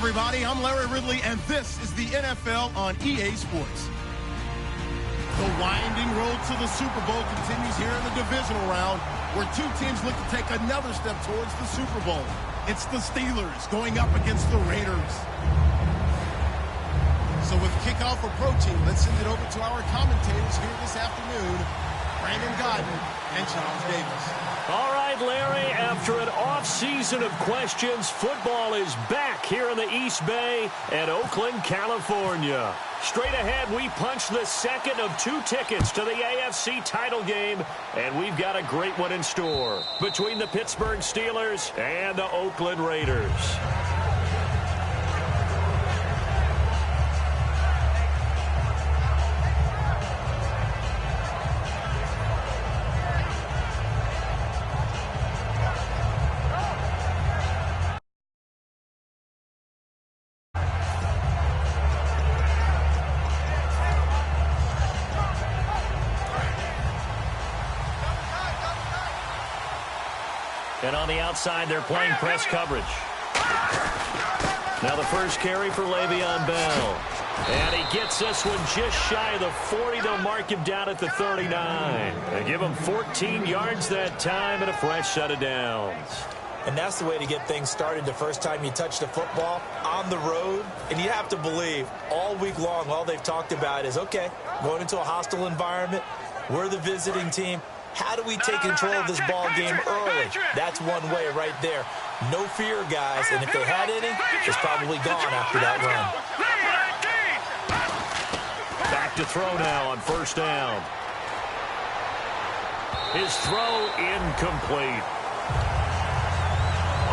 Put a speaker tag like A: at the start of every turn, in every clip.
A: everybody. I'm Larry Ridley, and this is the NFL on EA Sports. The winding road to the Super Bowl continues here in the divisional round, where two teams look to take another step towards the Super Bowl. It's the Steelers going up against the Raiders. So with kickoff approaching, let's send it over to our commentators here this afternoon, Brandon Godden and Charles Davis.
B: All right, Larry, after an off-season of questions, football is back here in the East Bay at Oakland, California. Straight ahead, we punch the second of two tickets to the AFC title game, and we've got a great one in store between the Pittsburgh Steelers and the Oakland Raiders. And on the outside, they're playing press coverage. Now the first carry for Le'Veon Bell. And he gets this one just shy of the 40. They'll mark him down at the 39. They give him 14 yards that time and a fresh set of downs.
C: And that's the way to get things started the first time you touch the football on the road. And you have to believe all week long, all they've talked about is, okay, going into a hostile environment, we're the visiting team. How do we take control of this ball game early? That's one way right there. No fear, guys. And if they had any, it's probably gone after that run.
B: Back to throw now on first down. His throw incomplete.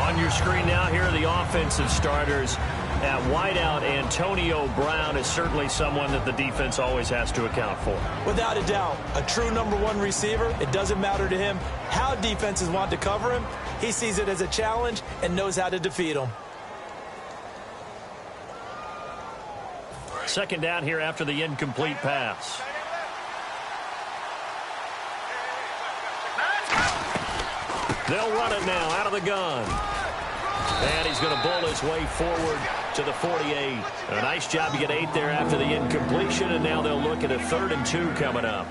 B: On your screen now, here are the offensive starters. At wideout, Antonio Brown is certainly someone that the defense always has to account for.
C: Without a doubt, a true number one receiver. It doesn't matter to him how defenses want to cover him. He sees it as a challenge and knows how to defeat them.
B: Second down here after the incomplete pass. They'll run it now out of the gun. And he's going to bowl his way forward to the 48. A nice job to get 8 there after the incompletion, and now they'll look at a 3rd and 2 coming up.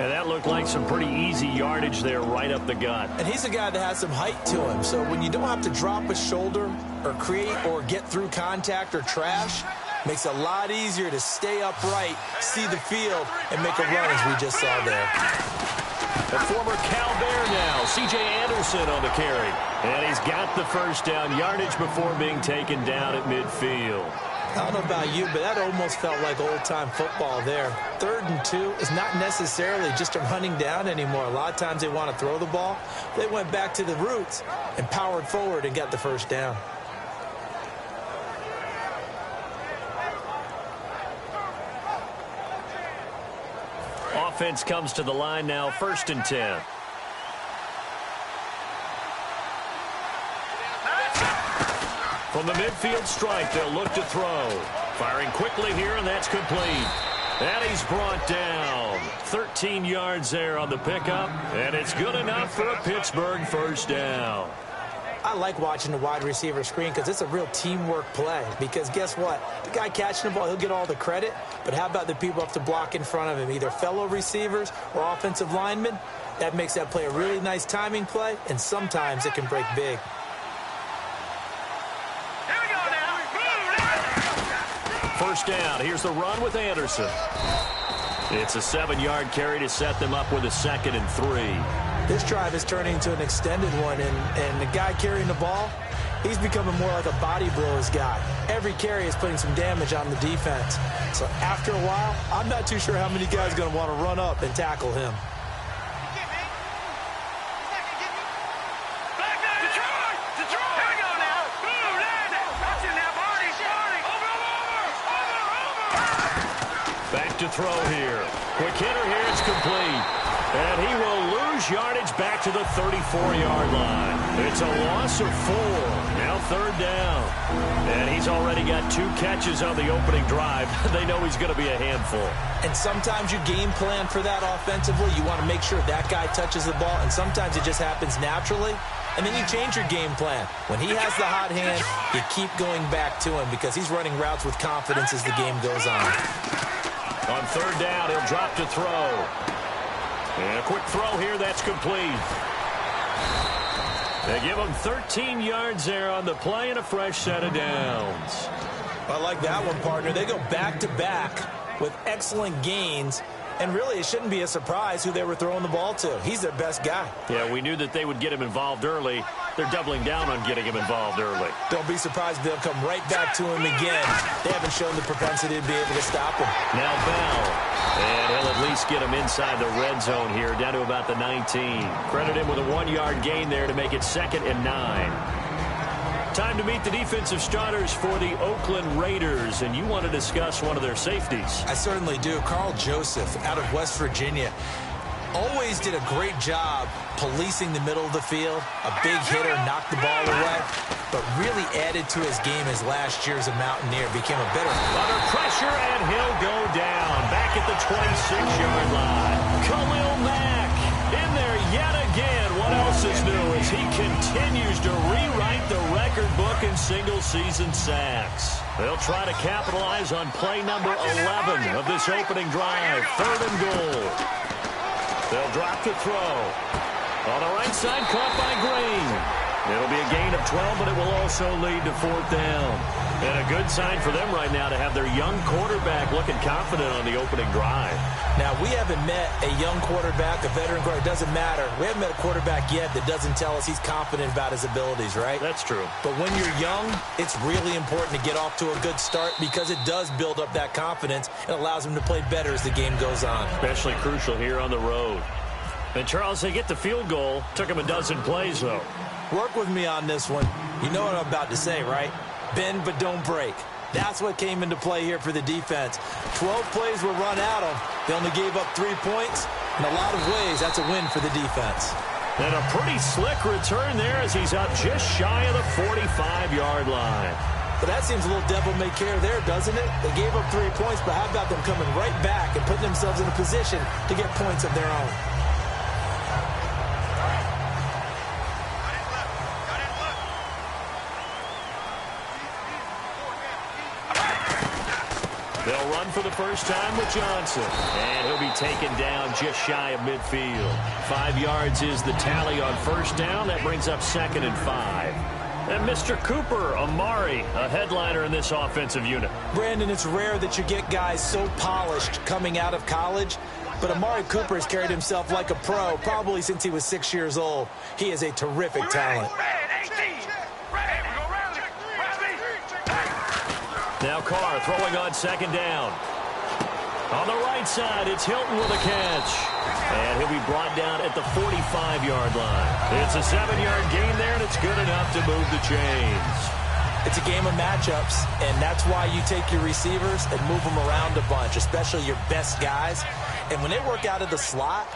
B: And that looked like some pretty easy yardage there right up the gut.
C: And he's a guy that has some height to him, so when you don't have to drop a shoulder or create or get through contact or trash, makes it a lot easier to stay upright, see the field, and make a run as we just saw there.
B: A former Cal Bear now, C.J. Anderson on the carry. And he's got the first down yardage before being taken down at midfield.
C: I don't know about you, but that almost felt like old-time football there. 3rd and 2 is not necessarily just a running down anymore. A lot of times they want to throw the ball. They went back to the roots and powered forward and got the first down.
B: Offense comes to the line now, 1st and 10. From the midfield stripe, they'll look to throw. Firing quickly here, and that's complete. And he's brought down. 13 yards there on the pickup, and it's good enough for a Pittsburgh first down.
C: I like watching the wide receiver screen because it's a real teamwork play. Because guess what? The guy catching the ball, he'll get all the credit. But how about the people up to block in front of him, either fellow receivers or offensive linemen? That makes that play a really nice timing play, and sometimes it can break big.
B: First down. Here's the run with Anderson. It's a 7-yard carry to set them up with a 2nd and 3.
C: This drive is turning into an extended one, and the guy carrying the ball, he's becoming more like a body blows guy. Every carry is putting some damage on the defense. So after a while, I'm not too sure how many guys are going to want to run up and tackle him.
B: Back to throw here. Quick hitter here. It's complete. And he will lose yardage back to the 34-yard line. It's a loss of 4. Now 3rd down. And he's already got 2 catches on the opening drive. They know he's going to be a handful.
C: And sometimes you game plan for that offensively. You want to make sure that guy touches the ball. And sometimes it just happens naturally. and then you change your game plan. When he has the hot hand, you keep going back to him because he's running routes with confidence as the game goes on.
B: On third down, he'll drop to throw. And a quick throw here, that's complete. They give him 13 yards there on the play and a fresh set of downs.
C: I like that one, partner. They go back-to-back with excellent gains. And really, it shouldn't be a surprise who they were throwing the ball to. He's their best guy.
B: Yeah, we knew that they would get him involved early. They're doubling down on getting him involved early.
C: Don't be surprised if they'll come right back to him again. They haven't shown the propensity to be able to stop him.
B: Now Bell. And he'll at least get him inside the red zone here, down to about the 19. Credit him with a 1-yard gain there to make it 2nd and 9. Time to meet the defensive starters for the Oakland Raiders, and you want to discuss one of their safeties.
C: I certainly do. Carl Joseph out of West Virginia always did a great job policing the middle of the field. A big hitter, knocked the ball away, but really added to his game as last year as a Mountaineer. Became a better...
B: Under pressure, and he'll go down. Back at the 26-yard line. Khalil Mack in there yet again. What else is new as he continues to rewrite the record book in single-season sacks. They'll try to capitalize on play number 11 of this opening drive. 3rd and goal. They'll drop to throw. On the right side, caught by Green. It'll be a gain of 12, but it will also lead to 4th down. And a good sign for them right now to have their young quarterback looking confident on the opening drive.
C: Now, we haven't met a young quarterback, a veteran quarterback. It doesn't matter. We haven't met a quarterback yet that doesn't tell us he's confident about his abilities, right?
B: That's true.
C: But when you're young, it's really important to get off to a good start because it does build up that confidence and allows him to play better as the game goes on.
B: Especially crucial here on the road. And, Charles, they get the field goal. Took him a dozen plays, though.
C: Work with me on this one. You know what I'm about to say, right? Bend but don't break. That's what came into play here for the defense. 12 plays were run out of. They only gave up 3 points. In a lot of ways, that's a win for the defense.
B: And a pretty slick return there as he's up just shy of the 45-yard line.
C: But that seems a little devil-may-care there, doesn't it? They gave up 3 points, but how about them coming right back and putting themselves in a position to get points of their own?
B: They'll run for the first time with Johnson. And he'll be taken down just shy of midfield. 5 yards is the tally on first down. That brings up 2nd and 5. And Mr. Cooper, Amari, a headliner in this offensive unit.
C: Brandon, it's rare that you get guys so polished coming out of college. But Amari Cooper has carried himself like a pro probably since he was 6 years old. He is a terrific talent.
B: Now Carr throwing on 2nd down. On the right side, it's Hilton with a catch. And he'll be brought down at the 45-yard line. It's a 7-yard gain there, and it's good enough to move the chains.
C: It's a game of matchups, and that's why you take your receivers and move them around a bunch, especially your best guys. And when they work out of the slot,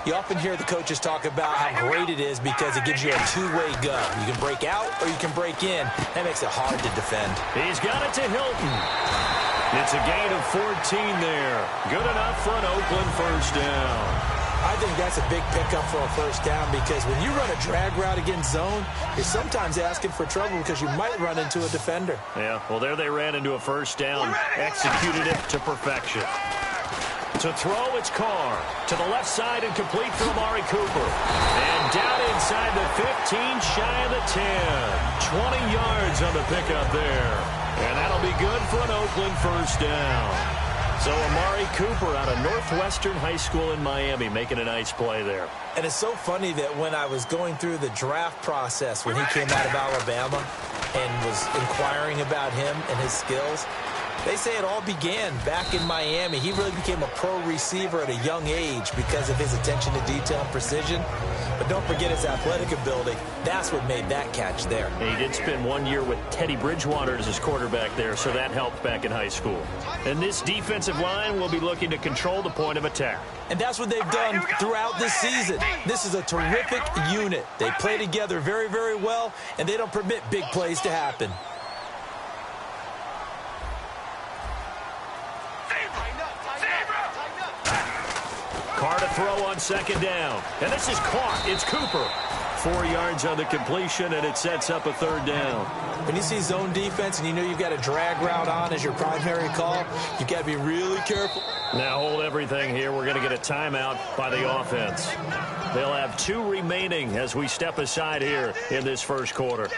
C: you often hear the coaches talk about how great it is because it gives you a two-way go. You can break out or you can break in. That makes it hard to defend.
B: He's got it to Hilton. It's a gain of 14 there. Good enough for an Oakland first down.
C: I think that's a big pickup for a first down because when you run a drag route against zone, you're sometimes asking for trouble because you might run into a defender.
B: Yeah, well, there they ran into a first down, executed it to perfection. To throw, it's Carr. To the left side and complete for Amari Cooper. And down inside the 15, shy of the 10. 20 yards on the pickup there. And that'll be good for an Oakland first down. So Amari Cooper out of Northwestern High School in Miami making a nice play there.
C: And it's so funny that when I was going through the draft process when he came out of Alabama and was inquiring about him and his skills, they say it all began back in Miami. He really became a pro receiver at a young age because of his attention to detail and precision. But don't forget his athletic ability. That's what made that catch there.
B: And he did spend 1 year with Teddy Bridgewater as his quarterback there, so that helped back in high school. And this defensive line will be looking to control the point of attack.
C: And that's what they've done throughout this season. This is a terrific unit. They play together very, very well, and they don't permit big plays to happen.
B: Carr to throw on 2nd down. And this is caught. It's Cooper. 4 yards on the completion, and it sets up a third down.
C: When you see zone defense and you know you've got a drag route on as your primary call, you've got to be really careful.
B: Now hold everything here. We're going to get a timeout by the offense. They'll have 2 remaining as we step aside here in this first quarter.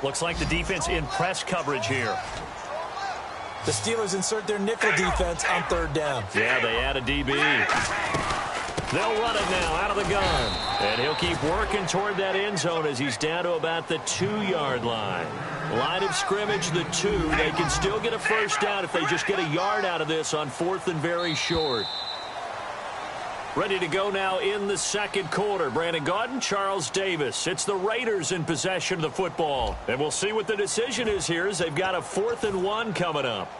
B: Looks like the defense in press coverage here.
C: The Steelers insert their nickel defense on third down.
B: Yeah, they add a DB. They'll run it now out of the gun. And he'll keep working toward that end zone as he's down to about the 2-yard line. Line of scrimmage, the 2. They can still get a first down if they just get a yard out of this on 4th and very short. Ready to go now in the second quarter. Brandon Gaudin, Charles Davis. It's the Raiders in possession of the football. And we'll see what the decision is here as they've got a 4th and 1 coming up.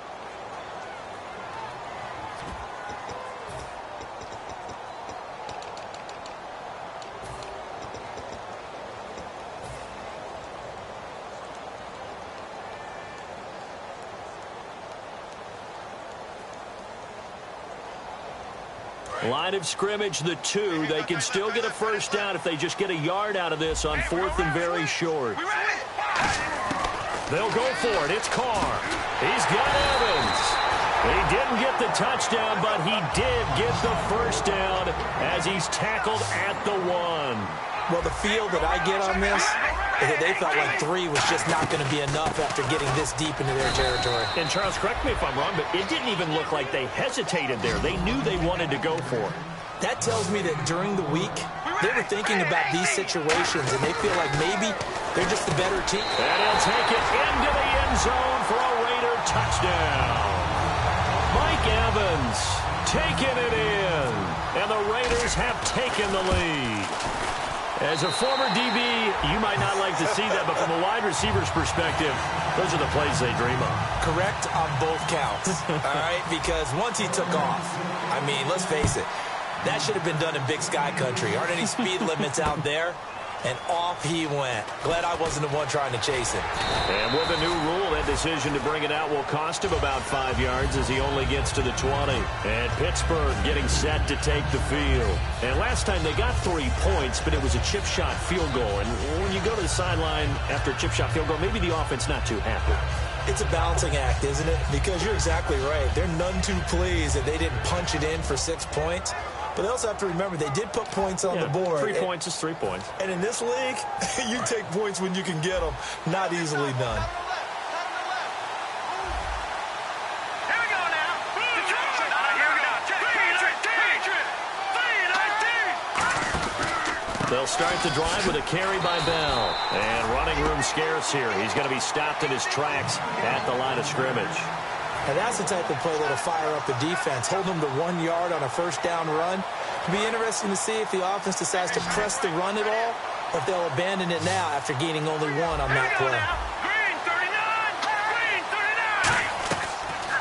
B: Line of scrimmage, the 2. They can still get a first down if they just get a yard out of this on 4th and very short. They'll go for it. It's Carr. He's got Evans. He didn't get the touchdown, but he did get the first down as he's tackled at the 1.
C: Well, the feel that I get on this is that they felt like 3 was just not going to be enough after getting this deep into their territory.
B: And, Charles, correct me if I'm wrong, but it didn't even look like they hesitated there. They knew they wanted to go for it.
C: That tells me that during the week, they were thinking about these situations, and they feel like maybe they're just the better team.
B: And he'll take it into the end zone for a Raider touchdown. Mike Evans taking it in, and the Raiders have taken the lead. As a former DB, you might not like to see that, but from a wide receiver's perspective, those are the plays they dream of.
C: Correct on both counts, all right? Because once he took off, I mean, let's face it, that should have been done in Big Sky Country. Aren't any speed limits out there? And off he went. Glad I wasn't the one trying to chase him.
B: And with a new rule, that decision to bring it out will cost him about 5 yards as he only gets to the 20. And Pittsburgh getting set to take the field. And last time they got 3 points, but it was a chip shot field goal. And when you go to the sideline after a chip shot field goal, maybe the offense not too happy.
C: It's a balancing act, isn't it? Because you're exactly right. They're none too pleased that they didn't punch it in for 6 points. But they also have to remember they did put points on the board.
B: 3 points is 3 points.
C: And in this league, you take points when you can get them. Not easily done.
B: They'll start the drive with a carry by Bell. And running room scarce here. He's going to be stopped in his tracks at the line of scrimmage.
C: And that's the type of play that'll fire up the defense. Hold them to 1 yard on a first down run. It'll be interesting to see if the offense decides to press the run at all, or if they'll abandon it now after gaining only 1 on that play.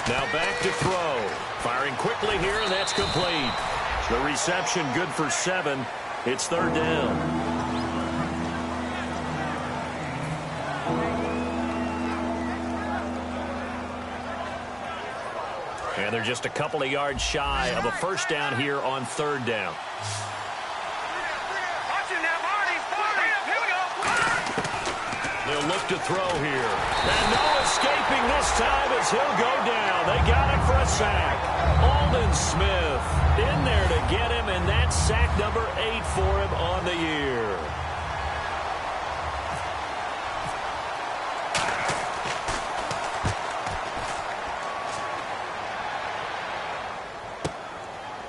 B: Now back to throw. Firing quickly here, and that's complete. The reception good for 7. It's third down. And they're just a couple of yards shy of a first down here on third down. They'll look to throw here. And no escaping this time as he'll go down. They got it for a sack. Aldon Smith in there to get him, and that's sack number 8 for him on the year.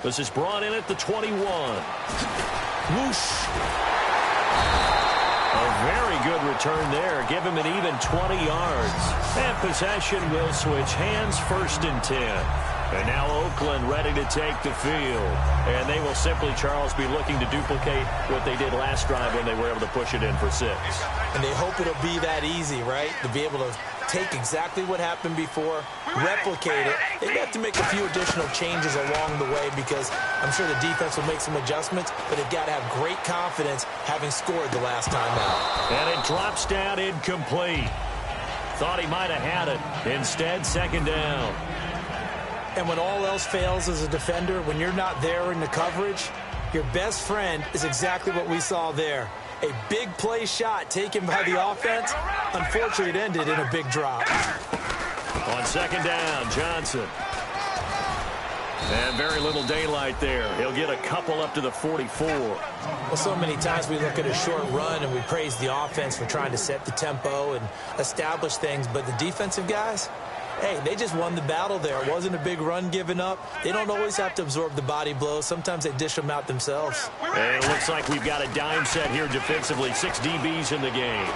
B: This is brought in at the 21. Whoosh. A very good return there. Give him an even 20 yards. And possession will switch hands, 1st and 10. And now Oakland ready to take the field. And they will simply, Charles, be looking to duplicate what they did last drive when they were able to push it in for 6.
C: And they hope it'll be that easy, right? To be able to take exactly what happened before, replicate it. They have to make a few additional changes along the way because I'm sure the defense will make some adjustments, but they've got to have great confidence having scored the last time out.
B: And it drops down incomplete. Thought he might have had it. Instead, 2nd down.
C: And when all else fails as a defender, when you're not there in the coverage, your best friend is exactly what we saw there. A big play shot taken by the offense. Unfortunately, it ended in a big drop.
B: On second down, Johnson. And very little daylight there. He'll get a couple up to the 44.
C: Well, so many times we look at a short run and we praise the offense for trying to set the tempo and establish things. But the defensive guys, hey, they just won the battle there. It wasn't a big run given up. They don't always have to absorb the body blows. Sometimes they dish them out themselves.
B: And it looks like we've got a dime set here defensively. 6 DBs in the game.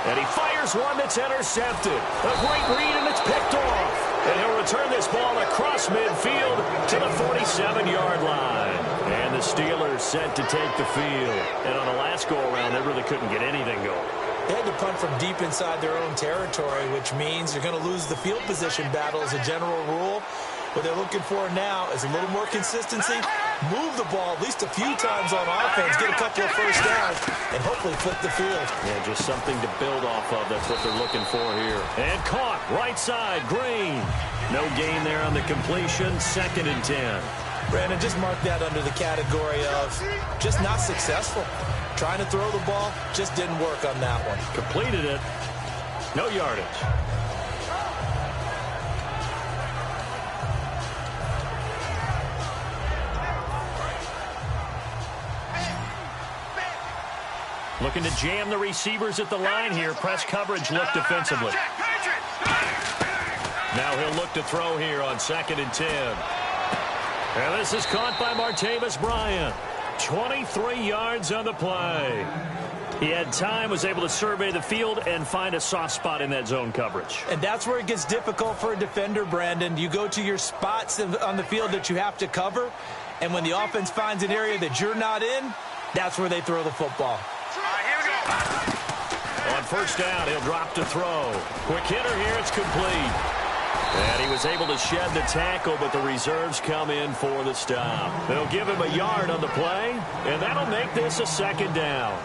B: And he fires one that's intercepted. A great read, and it's picked off. And he'll return this ball across midfield to the 47-yard line. And the Steelers set to take the field. And on the last go-around, they really couldn't get anything going.
C: They had to punt from deep inside their own territory, which means you're going to lose the field position battle as a general rule. What they're looking for now is a little more consistency, move the ball at least a few times on offense, get a couple of first downs, and hopefully flip the field.
B: Yeah, just something to build off of. That's what they're looking for here. And caught, right side, Green. No gain there on the completion, 2nd and 10.
C: Brandon, just mark that under the category of just not successful. Trying to throw the ball, just didn't work on that one.
B: Completed it, no yardage. Looking to jam the receivers at the line here. Press coverage look defensively. Now he'll look to throw here on 2nd and 10. And this is caught by Martavis Bryant. 23 yards on the play. He had time, was able to survey the field and find a soft spot in that zone coverage.
C: And that's where it gets difficult for a defender, Brandon. You go to your spots on the field that you have to cover, and when the offense finds an area that you're not in, that's where they throw the football.
B: On first down, he'll drop to throw. Quick hitter here, it's complete. And he was able to shed the tackle, but the reserves come in for the stop. They'll give him a yard on the play, and that'll make this a 2nd down.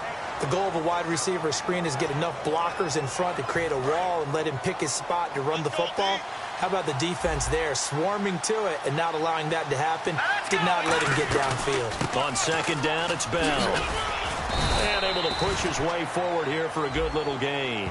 C: The goal of a wide receiver screen is get enough blockers in front to create a wall and let him pick his spot to run the football. How about the defense there, swarming to it and not allowing that to happen? Did not let him get downfield.
B: On 2nd down, it's Bell. And able to push his way forward here for a good little gain.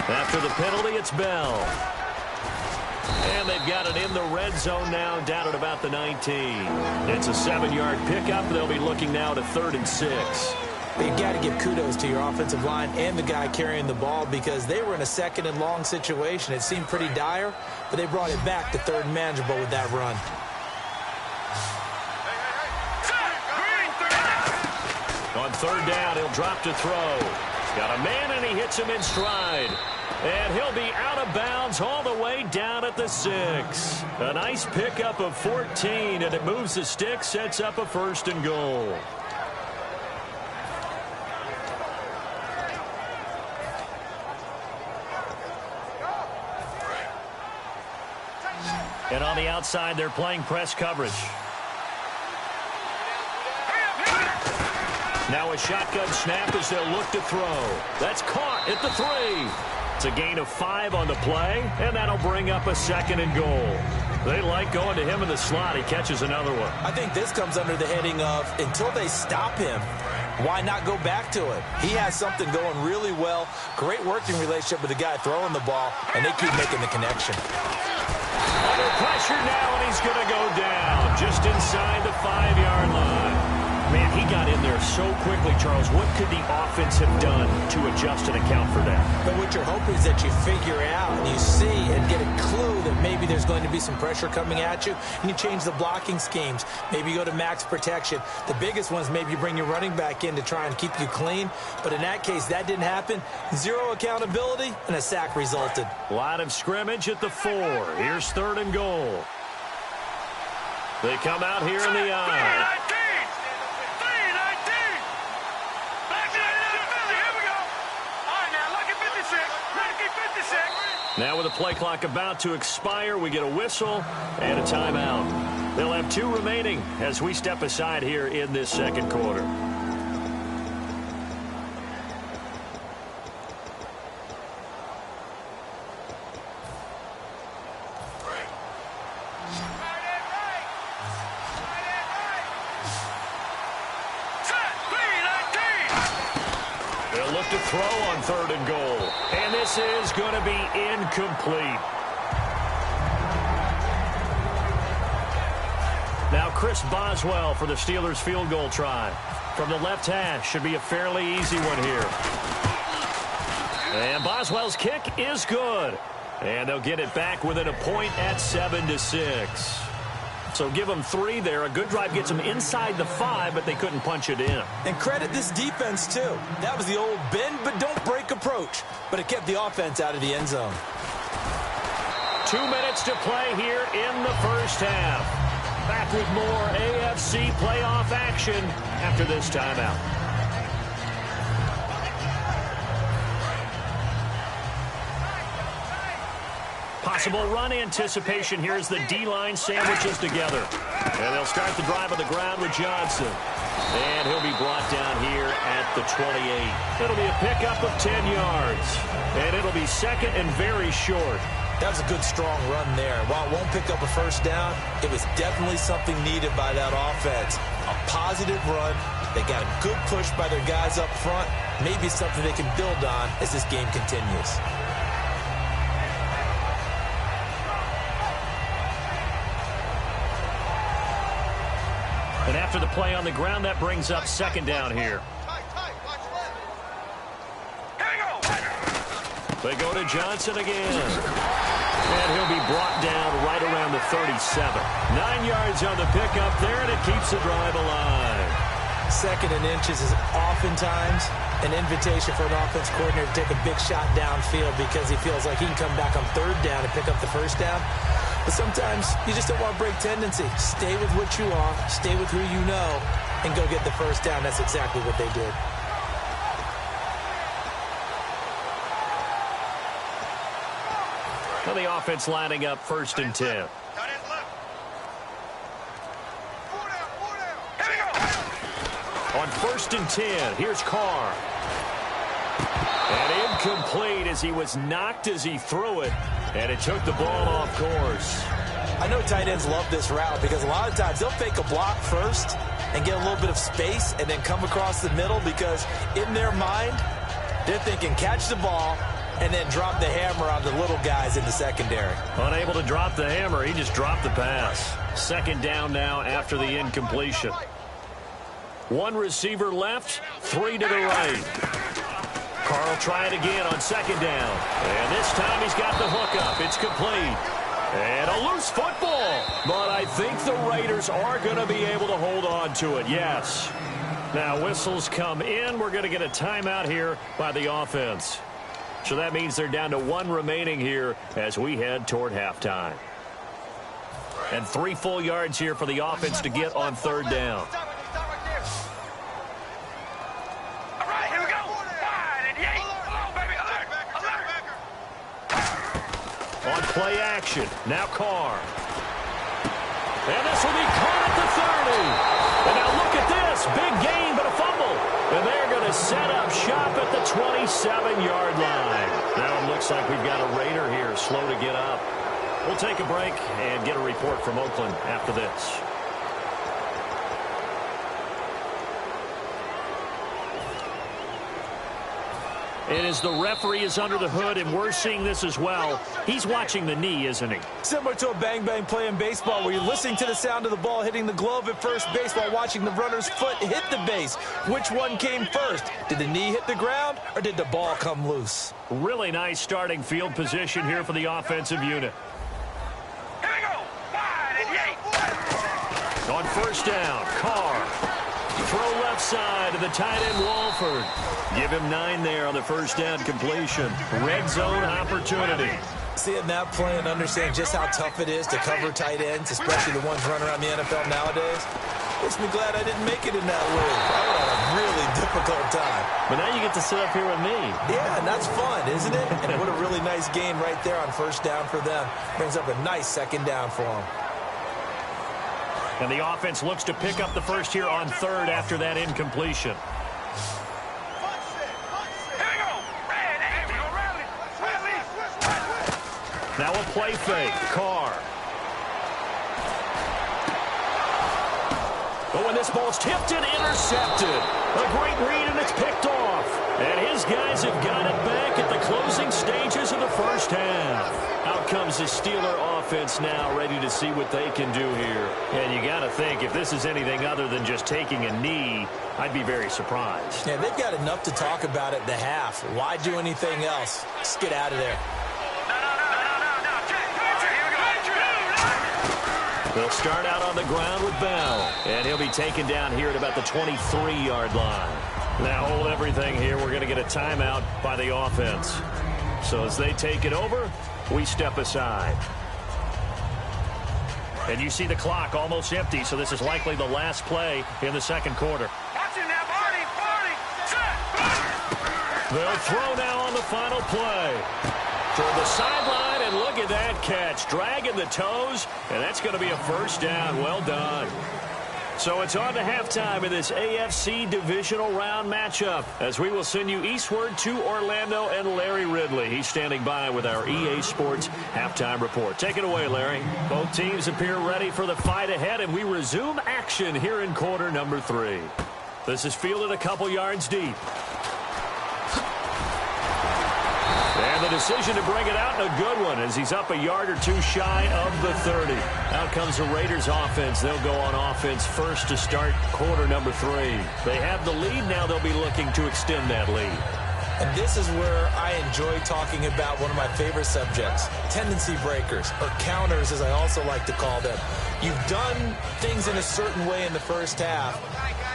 B: After the penalty, it's Bell. And they've got it in the red zone now, down at about the 19. It's a 7-yard pickup. They'll be looking now to 3rd and 6.
C: You've got to give kudos to your offensive line and the guy carrying the ball because they were in a 2nd and long situation. It seemed pretty dire, but they brought it back to 3rd and manageable with that run.
B: On 3rd down, he'll drop to throw. Got a man, and he hits him in stride. And he'll be out of bounds all the way down at the 6. A nice pickup of 14, and it moves the stick, sets up a 1st and goal. And on the outside, they're playing press coverage. Now a shotgun snap as they'll look to throw. That's caught at the 3. It's a gain of 5 on the play, and that'll bring up a 2nd and goal. They like going to him in the slot. He catches another one.
C: I think this comes under the heading of until they stop him, why not go back to it? He has something going really well. Great working relationship with the guy throwing the ball, and they keep making the connection.
B: Under pressure now, and he's going to go down just inside the 5-yard line. Man, he got in there so quickly, Charles. What could the offense have done to adjust and account for that?
C: But what you're hoping is that you figure out and you see and get a clue that maybe there's going to be some pressure coming at you, and you change the blocking schemes. Maybe you go to max protection. The biggest one is maybe you bring your running back in to try and keep you clean. But in that case, that didn't happen. 0 accountability, and a sack resulted.
B: Line of scrimmage at the 4. Here's 3rd and goal. They come out here in the eye. Now with the play clock about to expire, we get a whistle and a timeout. They'll have 2 remaining as we step aside here in this second quarter. They'll look to throw on 3rd and goal. And this is going to be incomplete. Now Chris Boswell for the Steelers field goal try. From the left hash, should be a fairly easy one here. And Boswell's kick is good. And they'll get it back within a point at 7-6. So give them 3 there. A good drive gets them inside the 5, but they couldn't punch it in.
C: And credit this defense, too. That was the old bend but don't break approach. But it kept the offense out of the end zone.
B: 2 minutes to play here in the first half. Back with more AFC playoff action after this timeout. Possible run anticipation here as the D-line sandwiches together. And they'll start the drive on the ground with Johnson. And he'll be brought down here at the 28. It'll be a pickup of 10 yards. And it'll be second and very short.
C: That was a good, strong run there. While it won't pick up a first down, it was definitely something needed by that offense. A positive run. They got a good push by their guys up front. Maybe something they can build on as this game continues.
B: And after the play on the ground, that brings up second down here. They go to Johnson again. And he'll be brought down right around the 37. 9 yards on the pickup there, and it keeps the drive alive.
C: 2nd and inches is oftentimes an invitation for an offense coordinator to take a big shot downfield because he feels like he can come back on 3rd down and pick up the first down. But sometimes you just don't want to break tendency. Stay with what you are, stay with who you know, and go get the first down. That's exactly what they did.
B: Well, the offense lining up 1st and 10. On 1st and 10, here's Carr. And incomplete as he was knocked as he threw it. And it took the ball off course.
C: I know tight ends love this route because a lot of times they'll fake a block first and get a little bit of space and then come across the middle because in their mind, they're thinking catch the ball and then drop the hammer on the little guys in the secondary.
B: Unable to drop the hammer, he just dropped the pass. 2nd down now after the incompletion. 1 receiver left, 3 to the right. Carl try it again on 2nd down. And this time he's got the hook up. It's complete. And a loose football. But I think the Raiders are going to be able to hold on to it, yes. Now whistles come in. We're going to get a timeout here by the offense. So that means they're down to 1 remaining here as we head toward halftime. And 3 full yards here for the offense to get on 3rd down. On play action, now Carr. And this will be caught at the 30. And now look at this, big gain but a fumble. And they're going to set up shop at the 27-yard line. Now it looks like we've got a Raider here slow to get up. We'll take a break and get a report from Oakland after this. It is the referee is under the hood, and we're seeing this as well. He's watching the knee, isn't he?
C: Similar to a bang-bang play in baseball where you're listening to the sound of the ball hitting the glove at first base while watching the runner's foot hit the base. Which one came first? Did the knee hit the ground, or did the ball come loose?
B: Really nice starting field position here for the offensive unit.
D: Here we go. Wide and
B: On 1st down, Carr. Throw left side to the tight end, Walford. Give him 9 there on the 1st down completion. Red zone opportunity.
C: Seeing that play and understand just how tough it is to cover tight ends, especially the ones running around the NFL nowadays, makes me glad I didn't make it in that league. I would have really difficult time.
B: But now you get to sit up here with me.
C: Yeah, and that's fun, isn't it? And what a really nice gain right there on first down for them. Brings up a nice second down for them.
B: And the offense looks to pick up the first here on third after that incompletion. Now a play fake. Carr. But when this ball's tipped and intercepted, a great read and it's picked off. And his guys have got it back at the closing stages of the first half. Out comes the Steeler offense now, ready to see what they can do here. And you got to think, if this is anything other than just taking a knee, I'd be very surprised.
C: Yeah, they've got enough to talk about at the half. Why do anything else? Just get out of there.
B: They'll start out on the ground with Bell, and he'll be taken down here at about the 23-yard line. Now hold everything here. We're going to get a timeout by the offense. So as they take it over, we step aside. And you see the clock almost empty, so this is likely the last play in the second quarter. They'll throw now on the final play. Toward the sideline, and look at that catch. Dragging the toes, and that's going to be a first down. Well done. So it's on to halftime in this AFC divisional round matchup as we will send you eastward to Orlando and Larry Ridley. He's standing by with our EA Sports halftime report. Take it away, Larry. Both teams appear ready for the fight ahead, and we resume action here in quarter number 3. This is fielded a couple yards deep. And the decision to bring it out, and a good one, as he's up a yard or two shy of the 30. Out comes the Raiders offense. They'll go on offense first to start quarter number 3. They have the lead. Now they'll be looking to extend that lead.
C: And this is where I enjoy talking about one of my favorite subjects, tendency breakers, or counters as I also like to call them. You've done things in a certain way in the first half,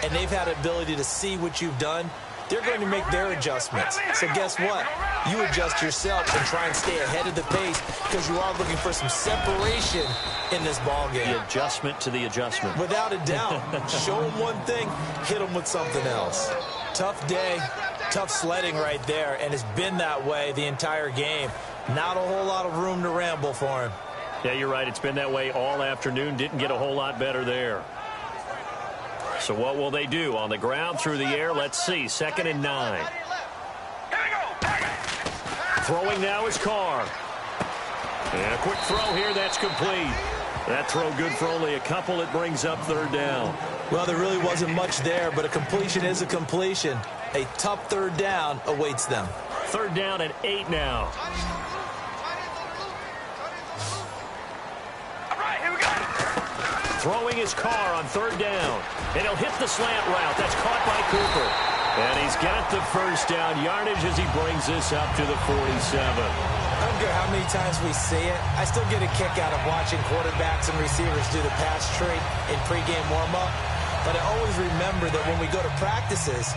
C: and they've had the ability to see what you've done. They're going to make their adjustments. So guess what? You adjust yourself and try and stay ahead of the pace because you are looking for some separation in this ball game.
B: The adjustment to the adjustment.
C: Without a doubt. Show them one thing, hit them with something else. Tough day, tough sledding right there, and it's been that way the entire game. Not a whole lot of room to ramble for him.
B: Yeah, you're right. It's been that way all afternoon. Didn't get a whole lot better there. So what will they do? On the ground, through the air, let's see. 2nd and 9. Throwing now is Carr. And a quick throw here, that's complete. That throw good for only a couple. It brings up 3rd down.
C: Well, there really wasn't much there, but a completion is a completion. A tough 3rd down awaits them.
B: 3rd down and 8 now. Throwing his Carr on 3rd down. And he'll hit the slant route. That's caught by Cooper. And he's got the first down yardage as he brings this up to the 47.
C: I don't care how many times we see it. I still get a kick out of watching quarterbacks and receivers do the pass trade in pregame warm-up. But I always remember that when we go to practices,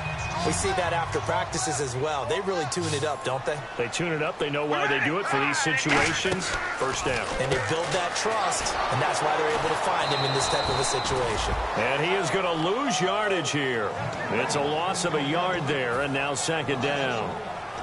C: we see that after practices as well. They really tune it up, don't they?
B: They tune it up. They know why they do it for these situations. First down.
C: And they build that trust, and that's why they're able to find him in this type of a situation.
B: And he is going to lose yardage here. It's a loss of a yard there, and now 2nd down.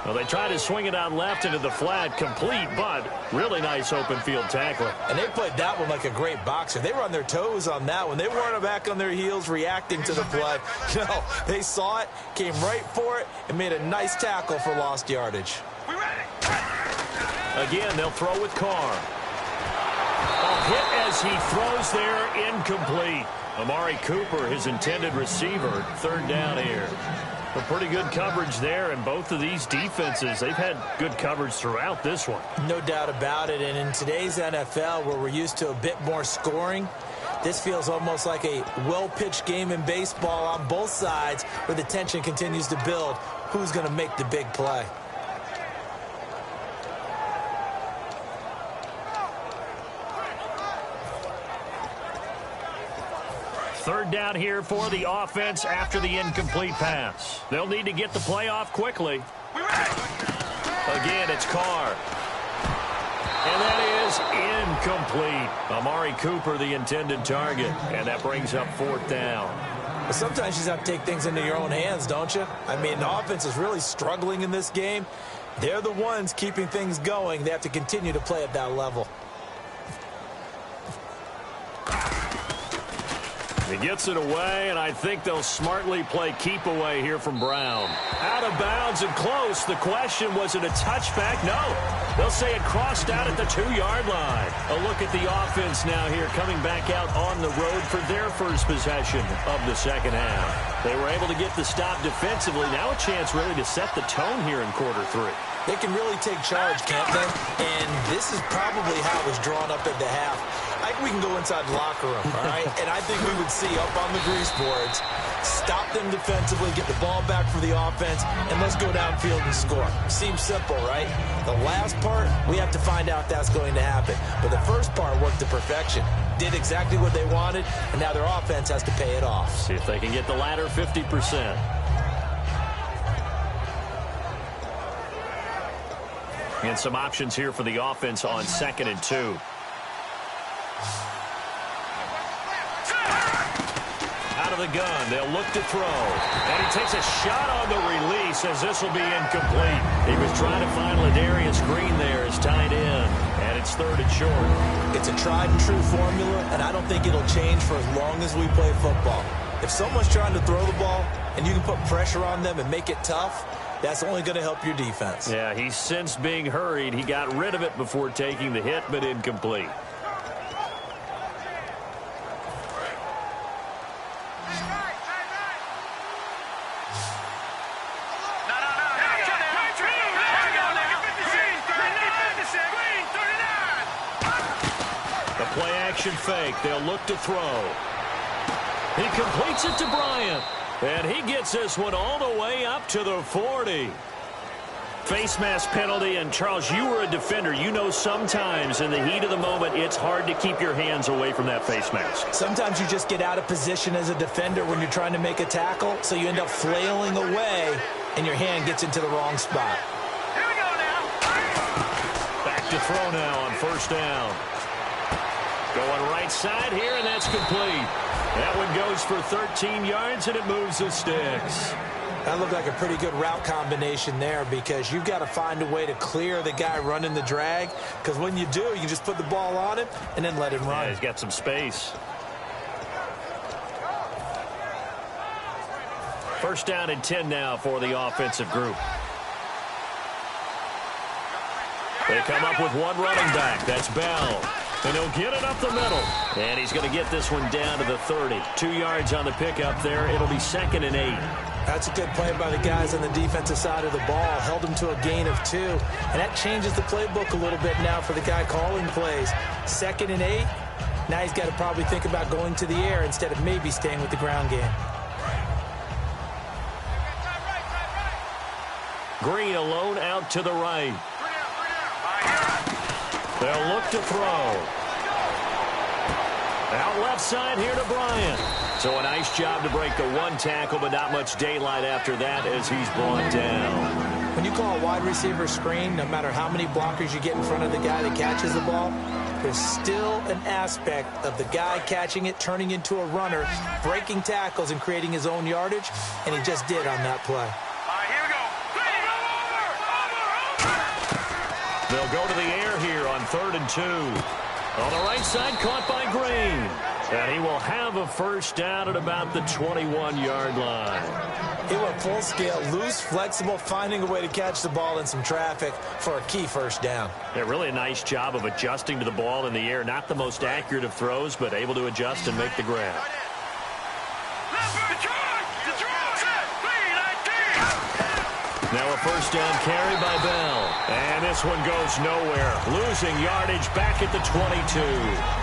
B: Well, they try to swing it out left into the flat, complete, but really nice open field tackling.
C: And they played that one like a great boxer. They were on their toes on that one. They weren't back on their heels reacting to the play. No, they saw it, came right for it, and made a nice tackle for lost yardage.
B: Again, they'll throw with Carr. A hit as he throws there, incomplete. Amari Cooper, his intended receiver, 3rd down here. But pretty good coverage there, and both of these defenses, they've had good coverage throughout this one.
C: No doubt about it, and in today's NFL, where we're used to a bit more scoring, this feels almost like a well-pitched game in baseball on both sides, where the tension continues to build. Who's going to make the big play?
B: Third down here for the offense after the incomplete pass. They'll need to get the play off quickly. Again, it's Carr. And that is incomplete. Amari Cooper, the intended target. And that brings up 4th down.
C: But sometimes you just have to take things into your own hands, don't you? I mean, the offense is really struggling in this game. They're the ones keeping things going. They have to continue to play at that level.
B: He gets it away, and I think they'll smartly play keep away here from Brown. Out of bounds and close. The question, was it a touchback? No. They'll say it crossed out at the 2-yard line. A look at the offense now here, coming back out on the road for their first possession of the second half. They were able to get the stop defensively. Now a chance really to set the tone here in quarter 3.
C: They can really take charge, can't they? And this is probably how it was drawn up at the half. I think we can go inside the locker room, all right? And I think we would see up on the grease boards, stop them defensively, get the ball back for the offense, and let's go downfield and score. Seems simple, right? The last part, we have to find out if that's going to happen. But the first part worked to perfection. Did exactly what they wanted, and now their offense has to pay it off.
B: See if they can get the latter 50%. And some options here for the offense on 2nd and 2. Out of the gun, they'll look to throw. And he takes a shot on the release as this will be incomplete. He was trying to find Ladarius Green there as tight end. And it's 3rd and short.
C: It's a tried and true formula, and I don't think it'll change for as long as we play football. If someone's trying to throw the ball and you can put pressure on them and make it tough, that's only going to help your defense.
B: Yeah, he's sensed being hurried. He got rid of it before taking the hit, but incomplete. The play-action fake. They'll look to throw. He completes it to Bryant. And he gets this one all the way up to the 40. Face mask penalty, and Charles, you were a defender. You know sometimes in the heat of the moment, it's hard to keep your hands away from that face mask.
C: Sometimes you just get out of position as a defender when you're trying to make a tackle, so you end up flailing away, and your hand gets into the wrong spot.
D: Here we go now.
B: Back to throw now on 1st down. Going right side here, and that's complete. That one goes for 13 yards, and it moves the sticks.
C: That looked like a pretty good route combination there, because you've got to find a way to clear the guy running the drag, because when you do, you just put the ball on him and then let him run.
B: Yeah, he's got some space. 1st down and 10 now for the offensive group. They come up with one running back. That's Bell. And he'll get it up the middle. And he's going to get this one down to the 30. 2 yards on the pickup there. It'll be 2nd and 8.
C: That's a good play by the guys on the defensive side of the ball. Held him to a gain of 2. And that changes the playbook a little bit now for the guy calling plays. 2nd and 8. Now he's got to probably think about going to the air instead of maybe staying with the ground game.
B: Green alone out to the right. They'll look to throw. Out left side here to Bryant. So a nice job to break the one tackle, but not much daylight after that as he's brought down.
C: When you call a wide receiver screen, no matter how many blockers you get in front of the guy that catches the ball, there's still an aspect of the guy catching it, turning into a runner, breaking tackles and creating his own yardage, and he just did on that play.
D: Here we go.
B: They'll go to the air here on 3rd and 2. On the right side, caught by Green. And he will have a 1st down at about the 21-yard line.
C: He went full scale, loose, flexible, finding a way to catch the ball in some traffic for a key 1st down.
B: Yeah, really a nice job of adjusting to the ball in the air. Not the most accurate of throws, but able to adjust and make the grab. Now a 1st down carry by Bell. And this one goes nowhere. Losing yardage back at the 22.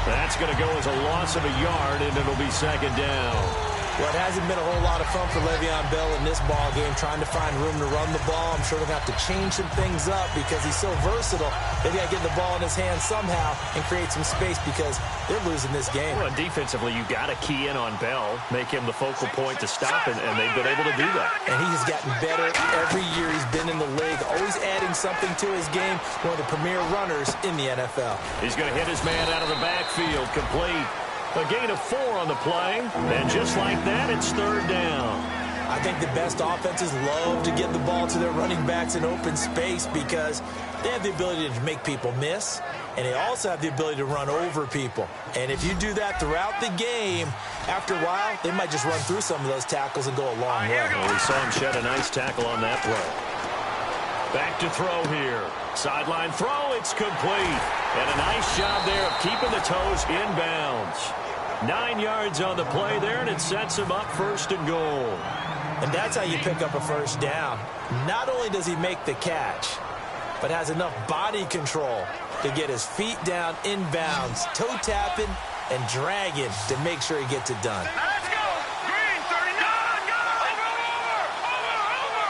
B: That's going to go as a loss of a yard, and it'll be 2nd down.
C: Well, it hasn't been a whole lot of fun for Le'Veon Bell in this ball game, trying to find room to run the ball. I'm sure they're going to have to change some things up because he's so versatile. They've got to get the ball in his hands somehow and create some space because they're losing this game.
B: Well, defensively, you've got to key in on Bell, make him the focal point to stop it, and they've been able to do that.
C: And he has gotten better every year he's been in the league, always adding something to his game, one of the premier runners in the NFL.
B: He's going to hit his man out of the backfield, complete. A gain of 4 on the play. And just like that, it's third down.
C: I think the best offenses love to get the ball to their running backs in open space because they have the ability to make people miss, and they also have the ability to run over people. And if you do that throughout the game, after a while, they might just run through some of those tackles and go a long way.
B: Well, we saw him shed a nice tackle on that play. Back to throw here. Sideline throw, it's complete. And a nice job there of keeping the toes inbounds. 9 yards on the play there, and it sets him up first and goal.
C: And that's how you pick up a first down. Not only does he make the catch, but has enough body control to get his feet down inbounds, toe tapping and dragging to make sure he gets it done.
D: Now let's go. Green, 39. Go. Over.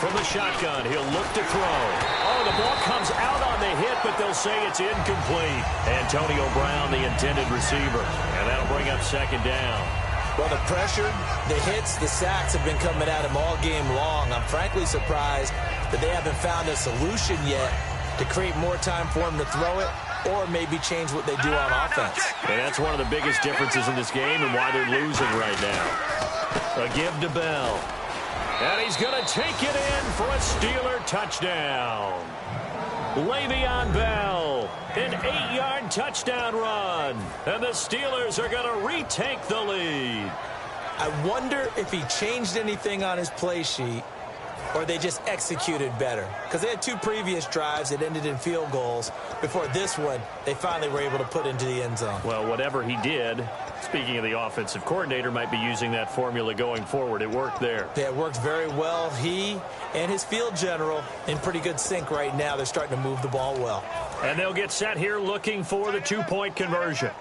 B: From the shotgun, he'll look to throw. Oh, the ball comes out on the hit, but they'll say it's incomplete. Antonio Brown, the intended receiver. And that'll bring up second down.
C: Well, the pressure, the hits, the sacks have been coming at him all game long. I'm frankly surprised that they haven't found a solution yet to create more time for him to throw it or maybe change what they do on offense.
B: And that's one of the biggest differences in this game and why they're losing right now. A give to Bell. And he's going to take it in for a Steeler touchdown. Le'Veon Bell, an 8-yard touchdown run. And the Steelers are going to retake the lead.
C: I wonder if he changed anything on his play sheet or they just executed better. Because they had 2 previous drives that ended in field goals. Before this one, they finally were able to put into the end zone.
B: Well, whatever he did, speaking of the offensive coordinator, might be using that formula going forward. It worked there.
C: Yeah, it worked very well. He and his field general in pretty good sync right now. They're starting to move the ball well.
B: And they'll get set here looking for the 2-point conversion.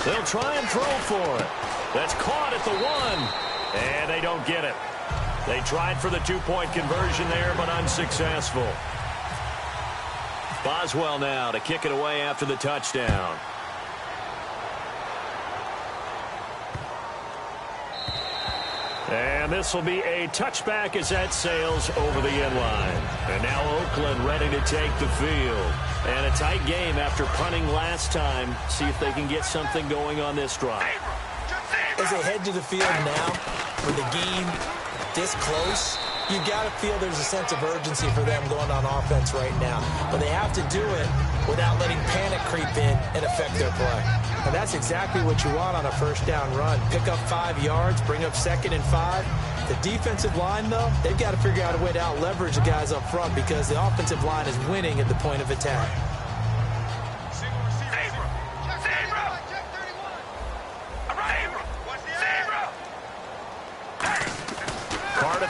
B: They'll try and throw for it. That's caught at the 1. And they don't get it. They tried for the 2-point conversion there, but unsuccessful. Boswell now to kick it away after the touchdown. And this will be a touchback as that sails over the end line. And now Oakland ready to take the field. And a tight game after punting last time. See if they can get something going on this drive.
C: As they head to the field now, with the game this close, you got to feel there's a sense of urgency for them going on offense right now. But they have to do it without letting panic creep in and affect their play. And that's exactly what you want on a first down run. Pick up 5 yards, bring up 2nd and 5. The defensive line, though, they've got to figure out a way to out-leverage the guys up front because the offensive line is winning at the point of attack.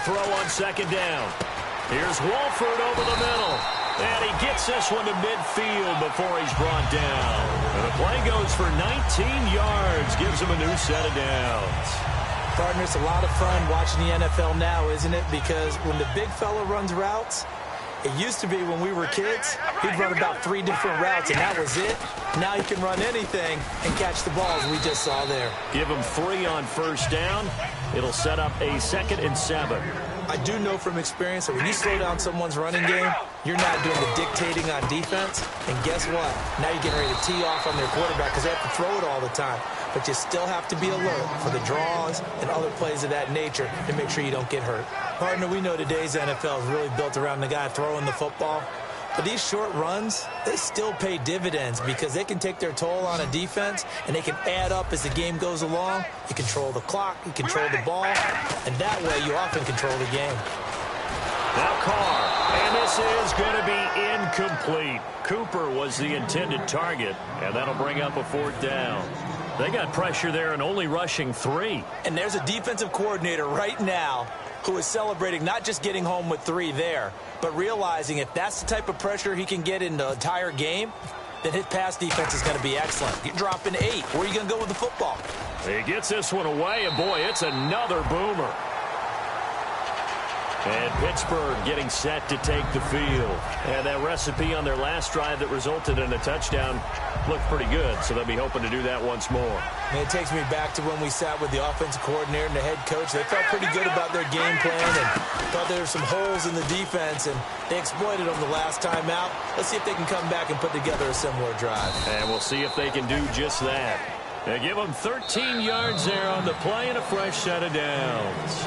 B: Throw on second down. Here's Wolford over the middle. And he gets this one to midfield before he's brought down. And the play goes for 19 yards. Gives him a new set of downs.
C: Partner, it's a lot of fun watching the NFL now, isn't it? Because when the big fella runs routes, it used to be when we were kids, he'd run about 3 different routes, and that was it. Now he can run anything and catch the balls we just saw there.
B: Give him 3 on first down. It'll set up a 2nd and 7.
C: I do know from experience that when you slow down someone's running game, you're not doing the dictating on defense. And guess what? Now you're getting ready to tee off on their quarterback because they have to throw it all the time. But you still have to be alert for the draws and other plays of that nature to make sure you don't get hurt. Partner, we know today's NFL is really built around the guy throwing the football. But these short runs, they still pay dividends because they can take their toll on a defense and they can add up as the game goes along. You control the clock, you control the ball, and that way you often control the game.
B: Now Carr, and this is going to be incomplete. Cooper was the intended target, and that'll bring up a 4th down. They got pressure there and only rushing 3.
C: And there's a defensive coordinator right now who is celebrating not just getting home with 3 there, but realizing if that's the type of pressure he can get in the entire game, then his pass defense is going to be excellent. You're dropping 8. Where are you going to go with the football?
B: He gets this one away, and boy, it's another boomer. And Pittsburgh getting set to take the field. And that recipe on their last drive that resulted in a touchdown looked pretty good, so they'll be hoping to do that once more.
C: And it takes me back to when we sat with the offensive coordinator and the head coach. They felt pretty good about their game plan and thought there were some holes in the defense, and they exploited them the last time out. Let's see if they can come back and put together a similar drive.
B: And we'll see if they can do just that. They give them 13 yards there on the play and a fresh set of downs.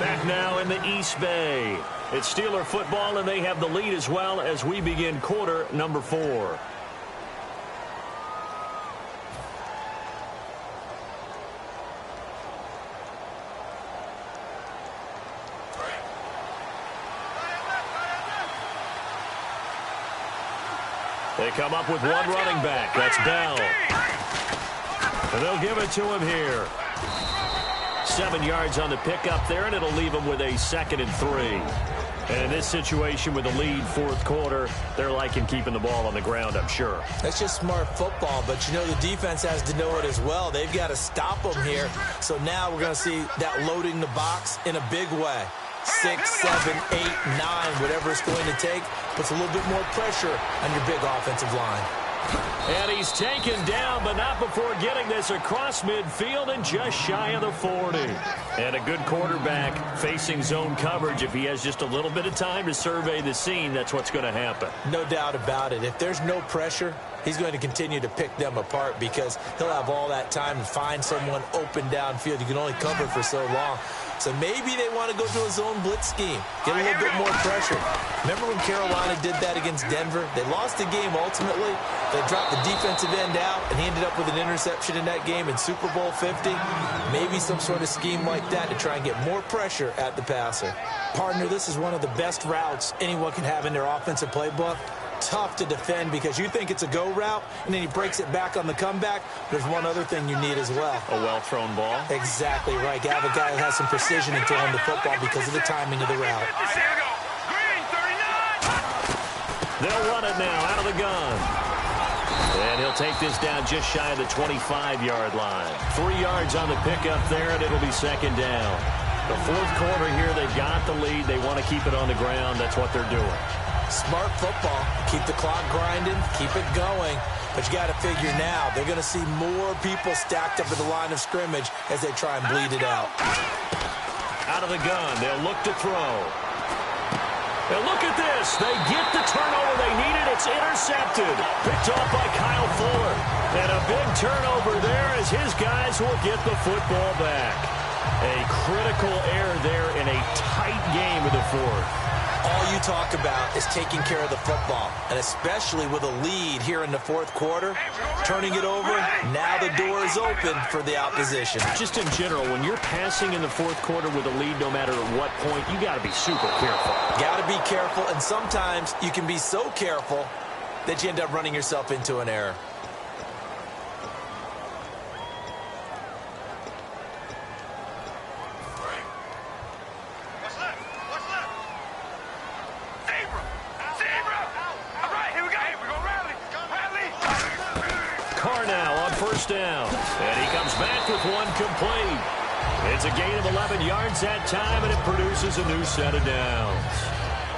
B: Back now in the East Bay. It's Steeler football, and they have the lead as well as we begin quarter number 4. They come up with one running back. That's Bell. And they'll give it to him here. 7 yards on the pickup there, and it'll leave them with a 2nd and 3. And in this situation with the lead, fourth quarter, they're liking keeping the ball on the ground, I'm sure.
C: That's just smart football, but you know the defense has to know it as well. They've got to stop them here. So now we're going to see that loading the box in a big way. 6, 7, 8, 9, whatever it's going to take, puts a little bit more pressure on your big offensive line.
B: And he's taken down, but not before getting this across midfield and just shy of the 40. And a good quarterback facing zone coverage. If he has just a little bit of time to survey the scene, that's what's going to happen.
C: No doubt about it. If there's no pressure, he's going to continue to pick them apart because he'll have all that time to find someone open downfield. You can only cover for so long. So maybe they want to go to a zone blitz scheme, get a little bit more pressure. Remember when Carolina did that against Denver? They lost the game ultimately. They dropped the defensive end out, and he ended up with an interception in that game in Super Bowl 50. Maybe some sort of scheme like that to try and get more pressure at the passer. Partner, this is one of the best routes anyone can have in their offensive playbook. Tough to defend because you think it's a go route, and then he breaks it back on the comeback. There's one other thing you need as well.
B: A well-thrown ball?
C: Exactly right. You have a guy who has some precision in throwing the football because of the timing of the route.
D: Here we go. Green, 39.
B: They'll run it now out of the gun. And he'll take this down just shy of the 25-yard line. 3 yards on the pickup there, and it'll be 2nd down. The fourth quarter here, they've got the lead. They want to keep it on the ground. That's what they're doing.
C: Smart football. Keep the clock grinding. Keep it going. But you got to figure now, they're going to see more people stacked up at the line of scrimmage as they try and bleed it out.
B: Out of the gun. They'll look to throw. And look at this. They get the turnover they needed. It's intercepted. Picked off by Kyle Fuller. And a big turnover there as his guys will get the football back. A critical error there in a tight game of the fourth.
C: All you talk about is taking care of the football, and especially with a lead here in the fourth quarter, turning it over, now the door is open for the opposition.
B: Just in general, when you're passing in the fourth quarter with a lead, no matter at what point, you got to be super careful.
C: Got to be careful, and sometimes you can be so careful that you end up running yourself into an error.
B: Down. And he comes back with one complete. It's a gain of 11 yards that time, and it produces a new set of downs.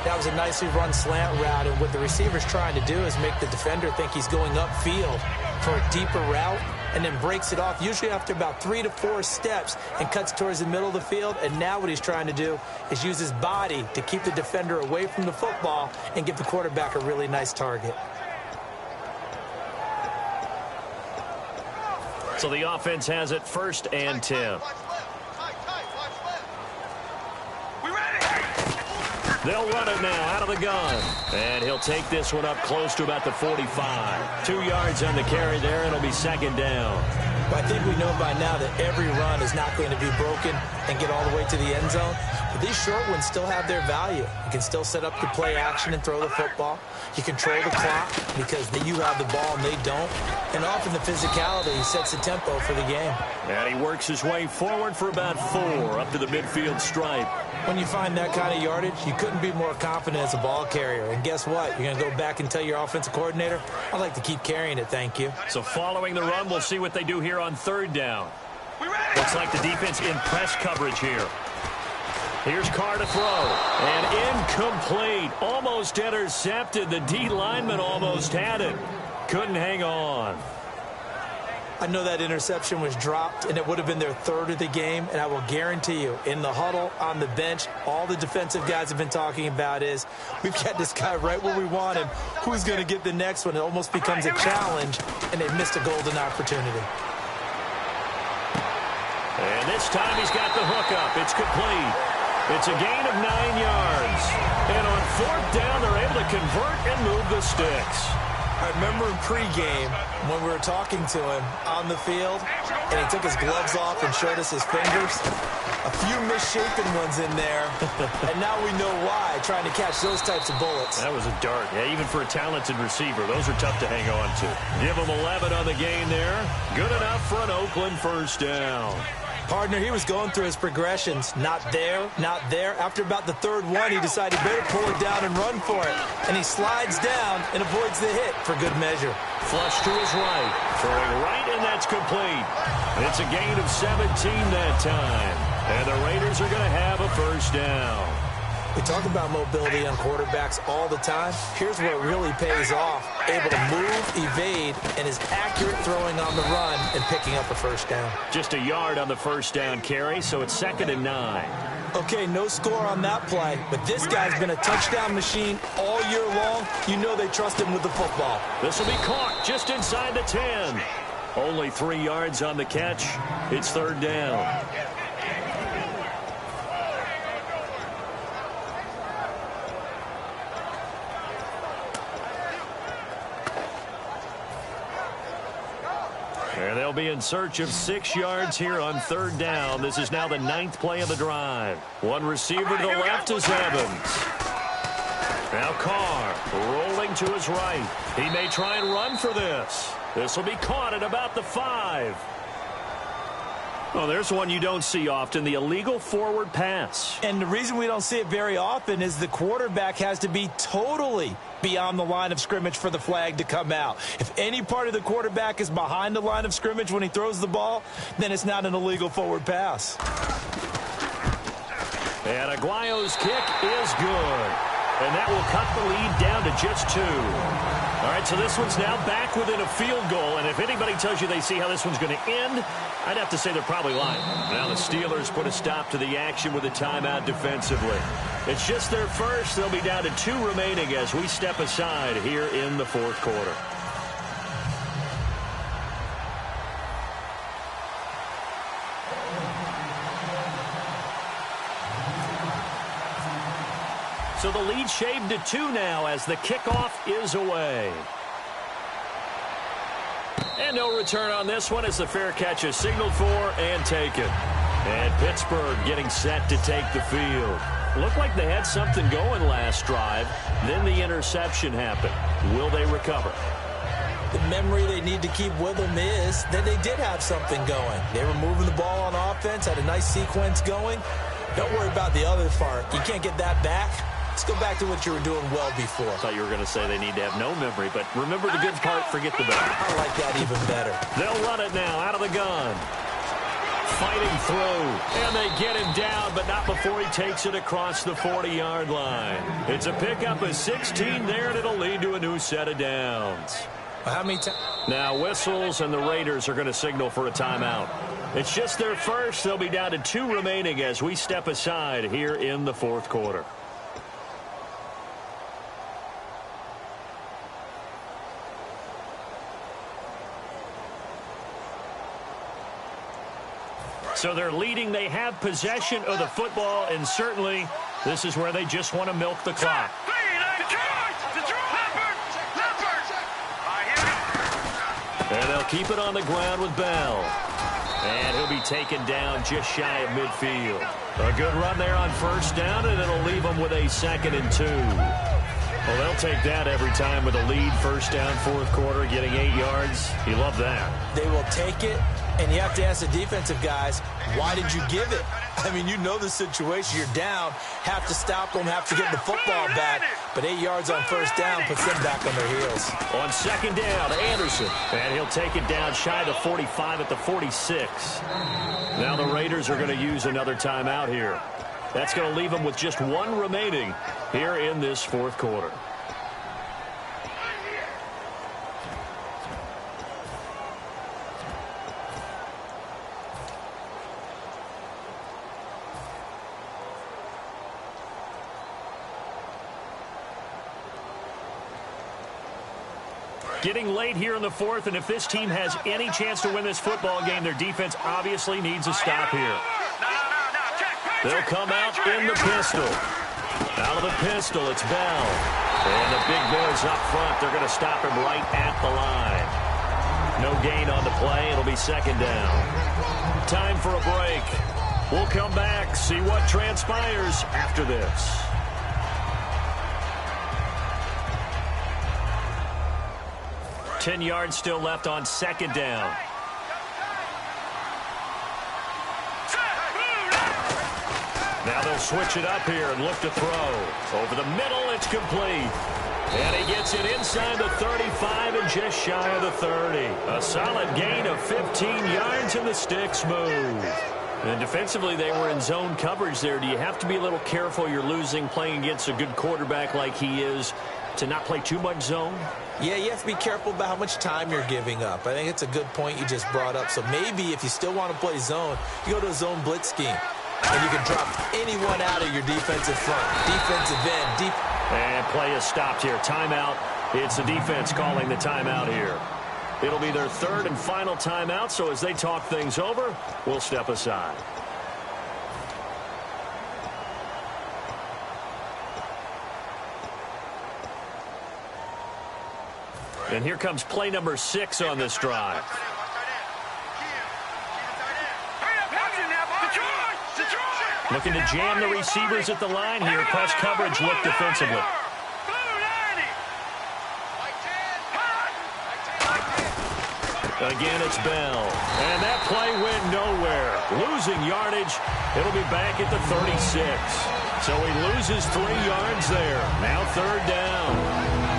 C: That was a nicely run slant route, and what the receiver's trying to do is make the defender think he's going upfield for a deeper route, and then breaks it off, usually after about 3 to 4 steps, and cuts towards the middle of the field. And now what he's trying to do is use his body to keep the defender away from the football and give the quarterback a really nice target.
B: So the offense has it 1st and 10. They'll run it now out of the gun. And he'll take this one up close to about the 45. 2 yards on the carry there, and it'll be 2nd down.
C: Well, I think we know by now that every run is not going to be broken and get all the way to the end zone. But these short ones still have their value. You can still set up the play action and throw the football. You control the clock because you have the ball and they don't. And often the physicality sets the tempo for the game.
B: And he works his way forward for about 4 up to the midfield stripe.
C: When you find that kind of yardage, you couldn't be more confident as a ball carrier. And guess what? You're going to go back and tell your offensive coordinator, I'd like to keep carrying it, thank you.
B: So following the run, we'll see what they do here on 3rd down. Looks like the defense in press coverage here. Here's Carr to throw. And incomplete. Almost intercepted. The D lineman almost had it. Couldn't hang on.
C: I know that interception was dropped, and it would have been their third of the game, and I will guarantee you, in the huddle, on the bench, all the defensive guys have been talking about is, we've got this guy right where we want him. Who's going to get the next one? It almost becomes a challenge, and they've missed a golden opportunity.
B: And this time he's got the hook up. It's complete. It's a gain of 9 yards. And on fourth down, they're able to convert and move the sticks.
C: I remember in pregame when we were talking to him on the field, and he took his gloves off and showed us his fingers. A few misshapen ones in there, and now we know why, trying to catch those types of bullets.
B: That was a dart. Yeah, even for a talented receiver, those are tough to hang on to. Give him 11 on the gain there. Good enough for an Oakland first down.
C: Partner, he was going through his progressions. Not there, not there. After about the third one, he decided better pull it down and run for it. And he slides down and avoids the hit for good measure.
B: Flush to his right. Throwing right, and that's complete. It's a gain of 17 that time. And the Raiders are going to have a first down.
C: We talk about mobility on quarterbacks all the time. Here's where it really pays off. Able to move, evade, and is accurate throwing on the run and picking up a first down.
B: Just a yard on the first down carry, so it's 2nd and 9.
C: Okay, no score on that play, but this guy's been a touchdown machine all year long. You know they trust him with the football.
B: This will be caught just inside the 10. Only 3 yards on the catch. It's 3rd down. And they'll be in search of 6 yards here on 3rd down. This is now the 9th play of the drive. One receiver to the left is Evans. Now Carr rolling to his right. He may try and run for this. This will be caught at about the 5. Well, there's one you don't see often, the illegal forward pass.
C: And the reason we don't see it very often is the quarterback has to be totally beyond the line of scrimmage for the flag to come out. If any part of the quarterback is behind the line of scrimmage when he throws the ball, then it's not an illegal forward pass.
B: And Aguayo's kick is good. And that will cut the lead down to just 2. All right, so this one's now back within a field goal. And if anybody tells you they see how this one's going to end, I'd have to say they're probably lying. Now the Steelers put a stop to the action with a timeout defensively. It's just their first. They'll be down to 2 remaining as we step aside here in the 4th quarter. So the lead shaved to 2 now as the kickoff is away. And no return on this one as the fair catch is signaled for and taken. And Pittsburgh getting set to take the field. Looked like they had something going last drive. Then the interception happened. Will they recover?
C: The memory they need to keep with them is that they did have something going. They were moving the ball on offense, had a nice sequence going. Don't worry about the other part. You can't get that back. Let's go back to what you were doing well before.
B: I thought you were going to say they need to have no memory, but remember the good part, forget the bad.
C: I like that even better.
B: They'll run it now out of the gun. Fighting through, and they get him down, but not before he takes it across the 40-yard line. It's a pickup of 16 there, and it'll lead to a new set of downs.
C: How many times?
B: Now whistles, and the Raiders are going to signal for a timeout. It's just their first. They'll be down to 2 remaining as we step aside here in the 4th quarter. So they're leading. They have possession of the football, and certainly this is where they just want to milk the clock. And they'll keep it on the ground with Bell. And he'll be taken down just shy of midfield. A good run there on first down, and it'll leave them with a 2nd and 2. Well, they'll take that every time with a lead. First down, 4th quarter, getting 8 yards. You love that.
C: They will take it, and you have to ask the defensive guys, why did you give it? I mean, you know the situation. You're down, have to stop them, have to get the football back. But 8 yards on first down puts them back on their heels.
B: On 2nd down, Anderson. And he'll take it down shy of the 45 at the 46. Now the Raiders are going to use another timeout here. That's going to leave them with just one remaining here in this fourth quarter. Getting late here in the fourth, and if this team has any chance to win this football game, their defense obviously needs a stop here. They'll come out in the pistol. Out of the pistol, it's Bell. And the big boys up front, they're going to stop him right at the line. No gain on the play. It'll be second down. Time for a break. We'll come back, see what transpires after this. Ten yards still left on second down. Now they'll switch it up here and look to throw. Over the middle, it's complete. And he gets it inside the 35 and just shy of the 30. A solid gain of 15 yards, and the sticks move. And defensively, they were in zone coverage there. Do you have to be a little careful? You're losing, playing against a good quarterback like he is, to not play too much zone?
C: Yeah, you have to be careful about how much time you're giving up. I think it's a good point you just brought up. So maybe if you still want to play zone, you go to a zone blitz scheme. And you can drop anyone out of your defensive front, defensive end, deep.
B: And play is stopped here. Timeout. It's the defense calling the timeout here. It'll be their third and final timeout, so as they talk things over, we'll step aside. And here comes play number 6 on this drive. Looking to jam the receivers at the line here. Press coverage look defensively. Again, it's Bell. And that play went nowhere. Losing yardage. It'll be back at the 36. So he loses 3 yards there. Now third down.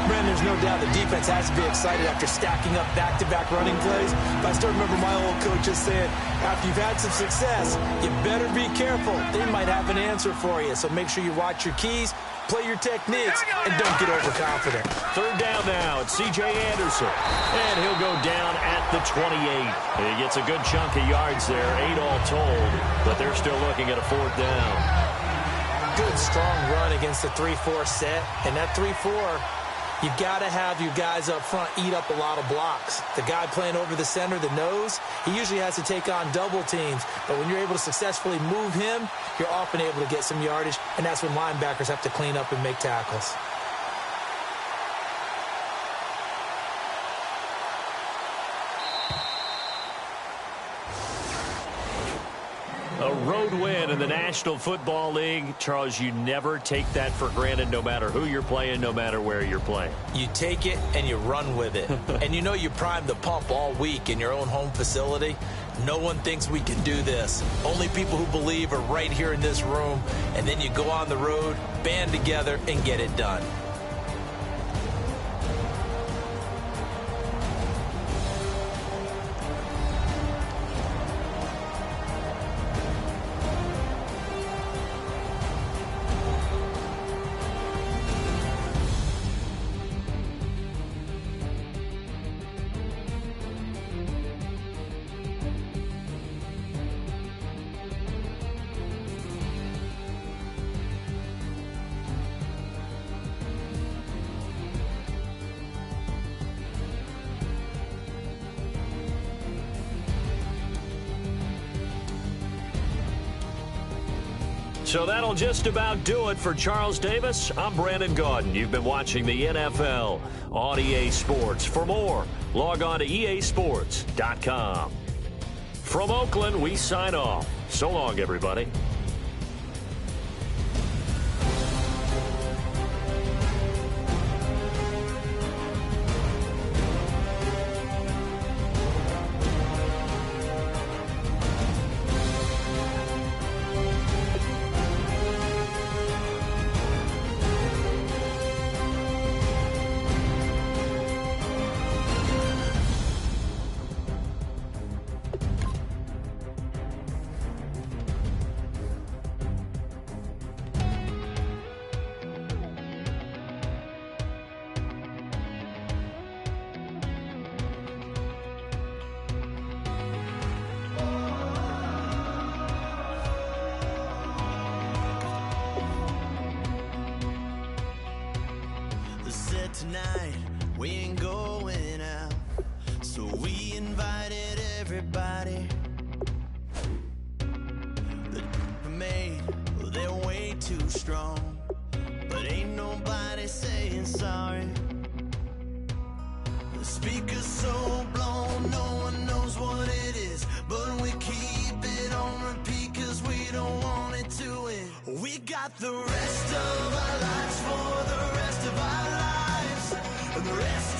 C: Brandon, there's no doubt the defense has to be excited after stacking up back-to-back running plays. But I still remember my old coach just saying, after you've had some success, you better be careful. They might have an answer for you. So make sure you watch your keys, play your techniques, and don't get overconfident.
B: Third down now. It's C.J. Anderson. And he'll go down at the 28. He gets a good chunk of yards there, 8 all told. But they're still looking at a fourth down.
C: Good, strong run against the 3-4 set. And that 3-4... you've got to have your guys up front eat up a lot of blocks. The guy playing over the center, the nose, he usually has to take on double teams. But when you're able to successfully move him, you're often able to get some yardage, and that's when linebackers have to clean up and make tackles.
B: A road win in the National Football League. Charles, you never take that for granted no matter who you're playing, no matter where you're playing.
C: You take it and you run with it. And you know you primed the pump all week in your own home facility. No one thinks we can do this. Only people who believe are right here in this room. And then you go on the road, band together, and get it done.
B: So that'll just about do it for Charles Davis. I'm Brandon Gaudin. You've been watching the NFL on EA Sports. For more, log on to easports.com. From Oakland, we sign off. So long, everybody.
E: tonight we ain't going out, so we invited everybody. The made, well, they're way too strong, but ain't nobody saying sorry. The speaker's so blown, no one knows what it is, but we keep it on repeat cause we don't want it to end. We got the rest of our lives for the rest of our lives, and the rest